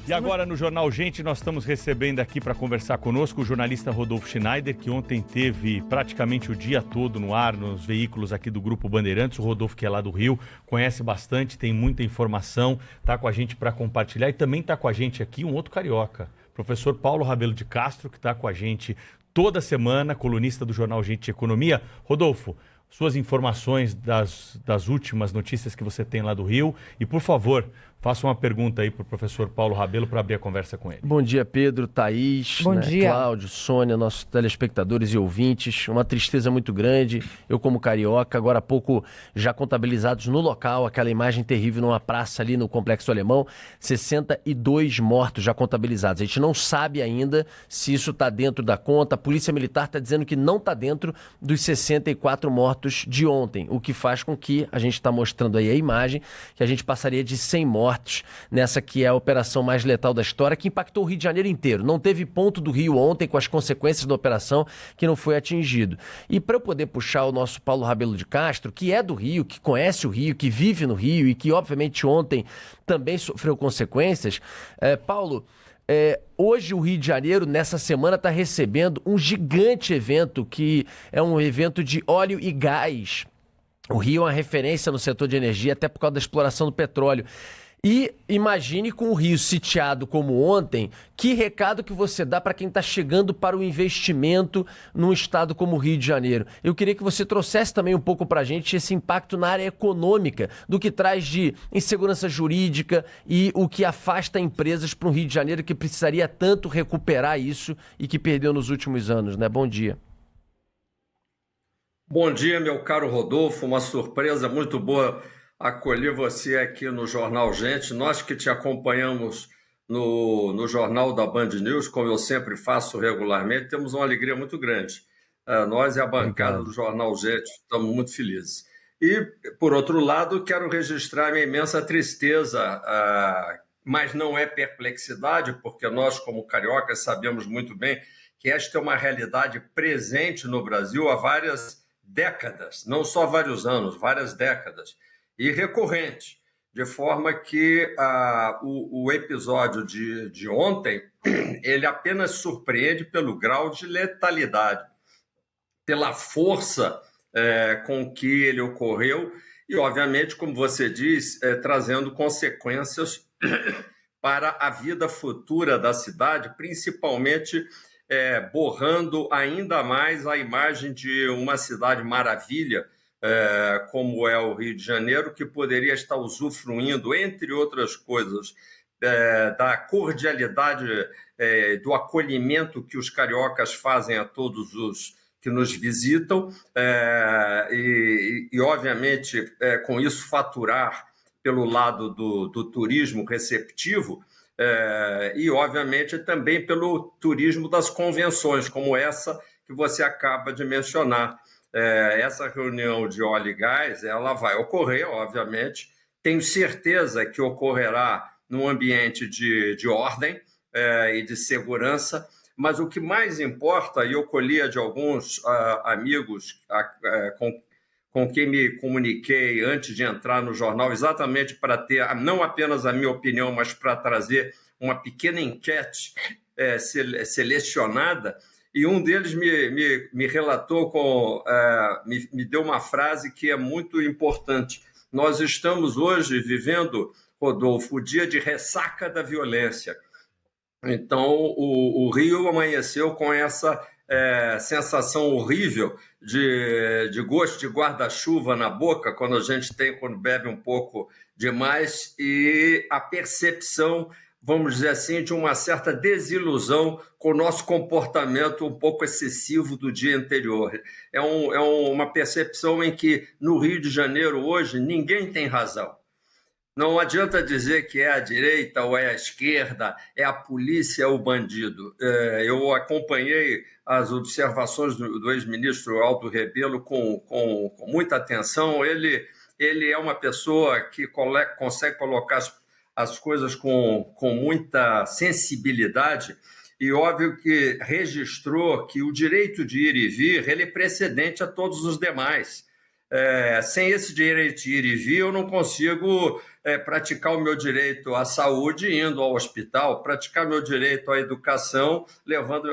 E agora no Jornal Gente nós estamos recebendo aqui para conversar conosco o jornalista Rodolfo Schneider, que ontem teve praticamente o dia todo no ar, nos veículos aqui do Grupo Bandeirantes. O Rodolfo, que é lá do Rio, conhece bastante, tem muita informação, está com a gente para compartilhar. E também está com a gente aqui um outro carioca, professor Paulo Rabelo de Castro, que está com a gente toda semana, colunista do Jornal Gente de Economia. Rodolfo, suas informações das últimas notícias que você tem lá do Rio e, por favor, faça uma pergunta aí para o professor Paulo Rabelo para abrir a conversa com ele. Bom dia, Pedro, Thaís, Bom dia. Cláudio, Sônia, nossos telespectadores e ouvintes. Uma tristeza muito grande. Eu, como carioca, agora há pouco já contabilizados no local, aquela imagem terrível numa praça ali no Complexo Alemão, 62 mortos já contabilizados. A gente não sabe ainda se isso está dentro da conta. A Polícia Militar está dizendo que não está dentro dos 64 mortos de ontem, o que faz com que, a gente está mostrando aí a imagem, que a gente passaria de 100 mortos nessa que é a operação mais letal da história, que impactou o Rio de Janeiro inteiro. Não teve ponto do Rio ontem com as consequências da operação que não foi atingido. E para eu poder puxar o nosso Paulo Rabelo de Castro, que é do Rio, que conhece o Rio, que vive no Rio e que obviamente ontem também sofreu consequências, Paulo, hoje o Rio de Janeiro, nessa semana, está recebendo um gigante evento, que é um evento de óleo e gás. O Rio é uma referência no setor de energia, até por causa da exploração do petróleo. E imagine com o Rio sitiado como ontem, que recado que você dá para quem está chegando para o investimento num estado como o Rio de Janeiro. Eu queria que você trouxesse também um pouco para a gente esse impacto na área econômica, do que traz de insegurança jurídica e o que afasta empresas para um Rio de Janeiro que precisaria tanto recuperar isso e que perdeu nos últimos anos, né? Bom dia. Bom dia, meu caro Rodolfo, uma surpresa muito boa acolher você aqui no Jornal Gente. Nós que te acompanhamos no Jornal da Band News, como eu sempre faço regularmente, temos uma alegria muito grande. Nós e a bancada do Jornal Gente estamos muito felizes. E, por outro lado, quero registrar minha imensa tristeza, mas não é perplexidade, porque nós, como cariocas, sabemos muito bem que esta é uma realidade presente no Brasil há várias décadas, não só vários anos, várias décadas, e recorrente, de forma que o episódio de ontem, ele apenas surpreende pelo grau de letalidade, pela força com que ele ocorreu e, obviamente, como você diz, trazendo consequências para a vida futura da cidade, principalmente borrando ainda mais a imagem de uma cidade maravilha, como é o Rio de Janeiro, que poderia estar usufruindo, entre outras coisas, da cordialidade, do acolhimento que os cariocas fazem a todos os que nos visitam, e obviamente, com isso, faturar pelo lado do turismo receptivo, e, obviamente, também pelo turismo das convenções, como essa que você acaba de mencionar. Essa reunião de óleo e gás, ela vai ocorrer, obviamente, tenho certeza que ocorrerá num ambiente de ordem e de segurança, mas o que mais importa, e eu colhia de alguns amigos com quem me comuniquei antes de entrar no jornal, exatamente para ter não apenas a minha opinião, mas para trazer uma pequena enquete selecionada, e um deles me relatou, me deu uma frase que é muito importante. Nós estamos hoje vivendo, Rodolfo, o dia de ressaca da violência. Então, o Rio amanheceu com essa sensação horrível de gosto de guarda-chuva na boca, quando a gente quando bebe um pouco demais, e a percepção, vamos dizer assim, de uma certa desilusão com o nosso comportamento um pouco excessivo do dia anterior. É uma percepção em que, no Rio de Janeiro, hoje, ninguém tem razão. Não adianta dizer que é a direita ou é a esquerda, é a polícia ou o bandido. Eu acompanhei as observações do ex-ministro Aldo Rebelo com muita atenção. Ele é uma pessoa que consegue colocar as coisas com muita sensibilidade, e óbvio que registrou que o direito de ir e vir ele é precedente a todos os demais. Sem esse direito de ir e vir, eu não consigo praticar o meu direito à saúde indo ao hospital, praticar meu direito à educação levando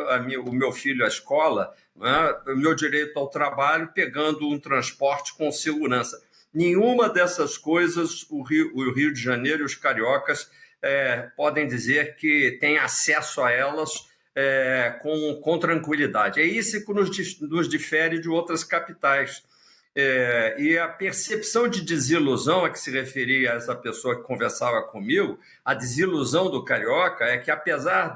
o meu filho à escola, né? O meu direito ao trabalho pegando um transporte com segurança. Nenhuma dessas coisas o Rio de Janeiro e os cariocas podem dizer que tem acesso a elas com tranquilidade. É isso que nos difere de outras capitais. E a percepção de desilusão a que se referia essa pessoa que conversava comigo, a desilusão do carioca é que, apesar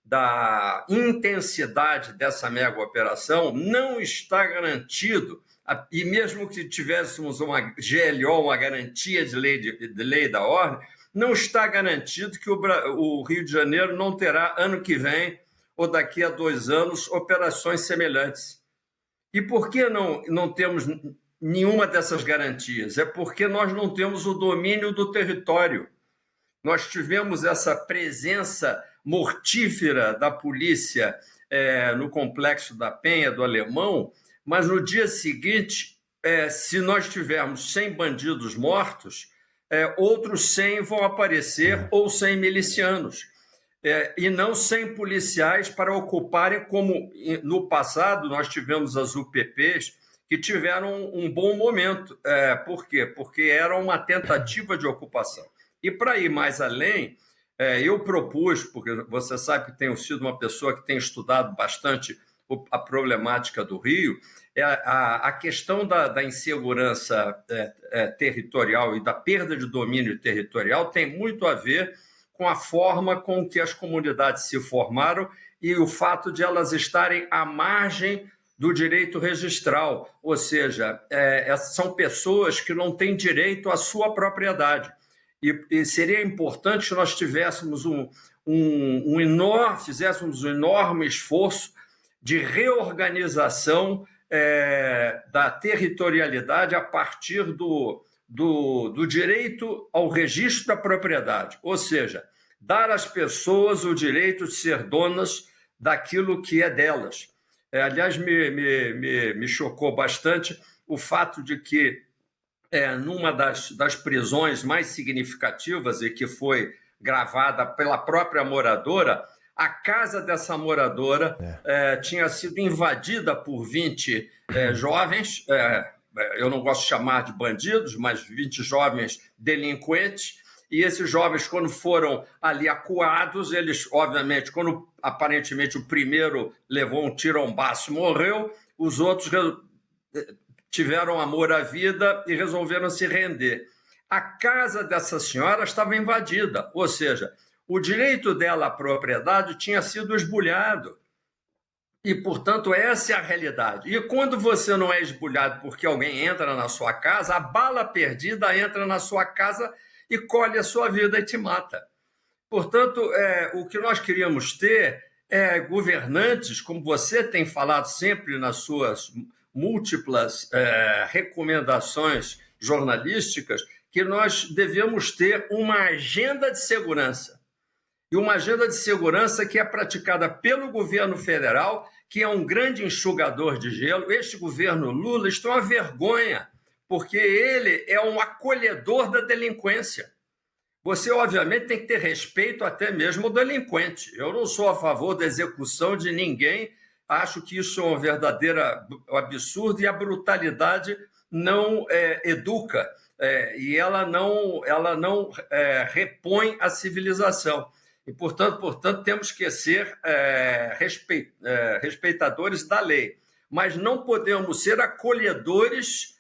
da intensidade dessa mega operação, não está garantido, e mesmo que tivéssemos uma GLO, uma garantia de lei da ordem, não está garantido que o Rio de Janeiro não terá, ano que vem ou daqui a 2 anos, operações semelhantes. E por que não temos nenhuma dessas garantias? É porque nós não temos o domínio do território. Nós tivemos essa presença mortífera da polícia no Complexo da Penha, do Alemão, mas no dia seguinte, se nós tivermos 100 bandidos mortos, outros 100 vão aparecer, ou 100 milicianos. E não 100 policiais para ocuparem, como no passado nós tivemos as UPPs, que tiveram um bom momento. Por quê? Porque era uma tentativa de ocupação. E para ir mais além, eu propus, porque você sabe que tenho sido uma pessoa que tem estudado bastante a problemática do Rio, a questão da insegurança territorial e da perda de domínio territorial tem muito a ver com a forma com que as comunidades se formaram e o fato de elas estarem à margem do direito registral, ou seja, são pessoas que não têm direito à sua propriedade. E seria importante que nós tivéssemos fizéssemos um enorme esforço de reorganização da territorialidade a partir do direito ao registro da propriedade, ou seja, dar às pessoas o direito de ser donas daquilo que é delas. Aliás, me chocou bastante o fato de que, numa das prisões mais significativas e que foi gravada pela própria moradora, a casa dessa moradora tinha sido invadida por 20 jovens, eu não gosto de chamar de bandidos, mas 20 jovens delinquentes, e esses jovens, quando foram ali acuados, eles, obviamente, quando aparentemente o primeiro levou um tirombaço e morreu, os outros tiveram amor à vida e resolveram se render. A casa dessa senhora estava invadida, ou seja, o direito dela à propriedade tinha sido esbulhado. E, portanto, essa é a realidade. E quando você não é esbulhado porque alguém entra na sua casa, a bala perdida entra na sua casa e colhe a sua vida e te mata. Portanto, o que nós queríamos ter é governantes, como você tem falado sempre nas suas múltiplas recomendações jornalísticas, que nós devemos ter uma agenda de segurança. E uma agenda de segurança que é praticada pelo governo federal, que é um grande enxugador de gelo. Este governo Lula está uma vergonha, porque ele é um acolhedor da delinquência. Você, obviamente, tem que ter respeito até mesmo ao delinquente. Eu não sou a favor da execução de ninguém, acho que isso é um verdadeiro absurdo e a brutalidade não educa, e ela não repõe a civilização. E, portanto, temos que ser respeitadores da lei, mas não podemos ser acolhedores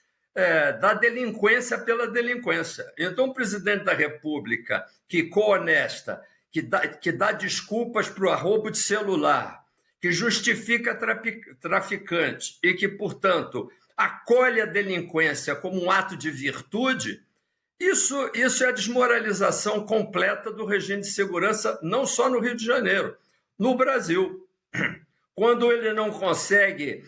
da delinquência pela delinquência. Então, o presidente da República, que coonesta, que dá desculpas para o roubo de celular, que justifica traficante e que, portanto, acolhe a delinquência como um ato de virtude, isso é a desmoralização completa do regime de segurança, não só no Rio de Janeiro, no Brasil. Quando ele não consegue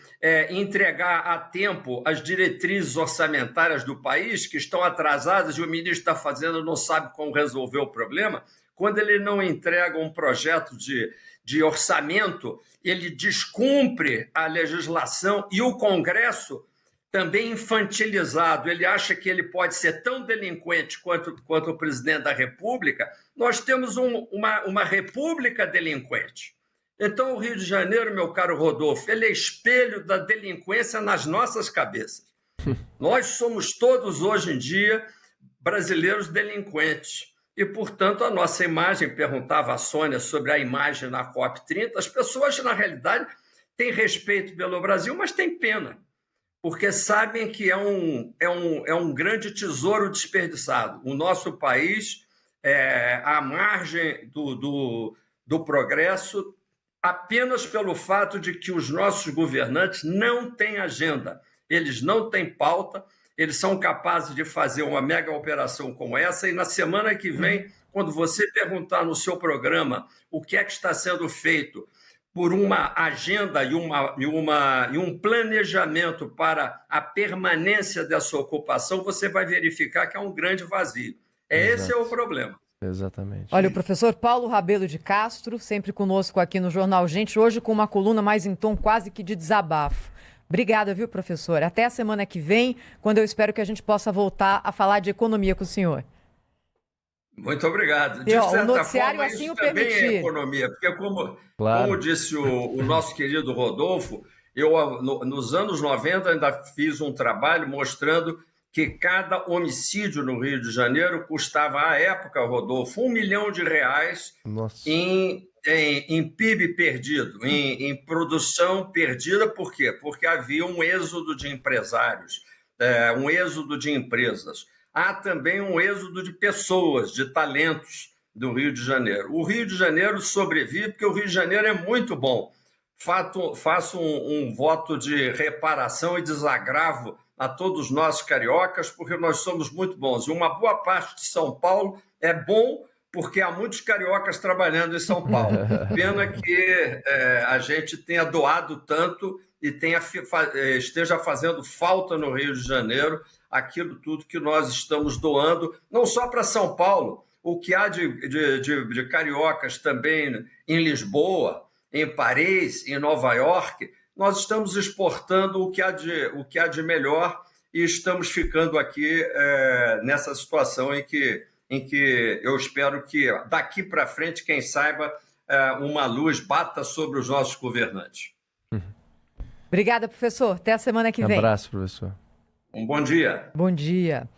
entregar a tempo as diretrizes orçamentárias do país, que estão atrasadas e o ministro da Fazenda não sabe como resolver o problema, quando ele não entrega um projeto de orçamento, ele descumpre a legislação e o Congresso também infantilizado. Ele acha que ele pode ser tão delinquente quanto o presidente da República. Nós temos uma república delinquente. Então, o Rio de Janeiro, meu caro Rodolfo, ele é espelho da delinquência nas nossas cabeças. Nós somos todos, hoje em dia, brasileiros delinquentes. E, portanto, a nossa imagem, perguntava a Sônia sobre a imagem na COP30, as pessoas, na realidade, têm respeito pelo Brasil, mas têm pena, porque sabem que é um grande tesouro desperdiçado. O nosso país, à margem do progresso, apenas pelo fato de que os nossos governantes não têm agenda, eles não têm pauta, eles são capazes de fazer uma mega operação como essa, e na semana que vem, quando você perguntar no seu programa o que é que está sendo feito por uma agenda e um planejamento para a permanência dessa ocupação, você vai verificar que há um grande vazio. Esse é o problema. Exatamente. Olha, o professor Paulo Rabelo de Castro, sempre conosco aqui no Jornal Gente, hoje com uma coluna mais em tom quase que de desabafo. Obrigada, viu, professor? Até a semana que vem, quando eu espero que a gente possa voltar a falar de economia com o senhor. Muito obrigado. De certa forma, assim isso também permitir. É economia, porque como disse o nosso querido Rodolfo, eu nos anos 90 ainda fiz um trabalho mostrando que cada homicídio no Rio de Janeiro custava, à época, Rodolfo, R$1 milhão em PIB perdido, em produção perdida. Por quê? Porque havia um êxodo de empresários, um êxodo de empresas. Há também um êxodo de pessoas, de talentos do Rio de Janeiro. O Rio de Janeiro sobrevive porque o Rio de Janeiro é muito bom. Faço um voto de reparação e desagravo a todos nós cariocas, porque nós somos muito bons. E uma boa parte de São Paulo é bom porque há muitos cariocas trabalhando em São Paulo. Pena que a gente tenha doado tanto e esteja fazendo falta no Rio de Janeiro aquilo tudo que nós estamos doando, não só para São Paulo, o que há de cariocas também em Lisboa, em Paris, em Nova York. Nós estamos exportando o que há de melhor e estamos ficando aqui nessa situação em que eu espero que daqui para frente, quem saiba, uma luz bata sobre os nossos governantes. Obrigada, professor. Até a semana que vem. Um abraço, professor. Um bom dia. Bom dia.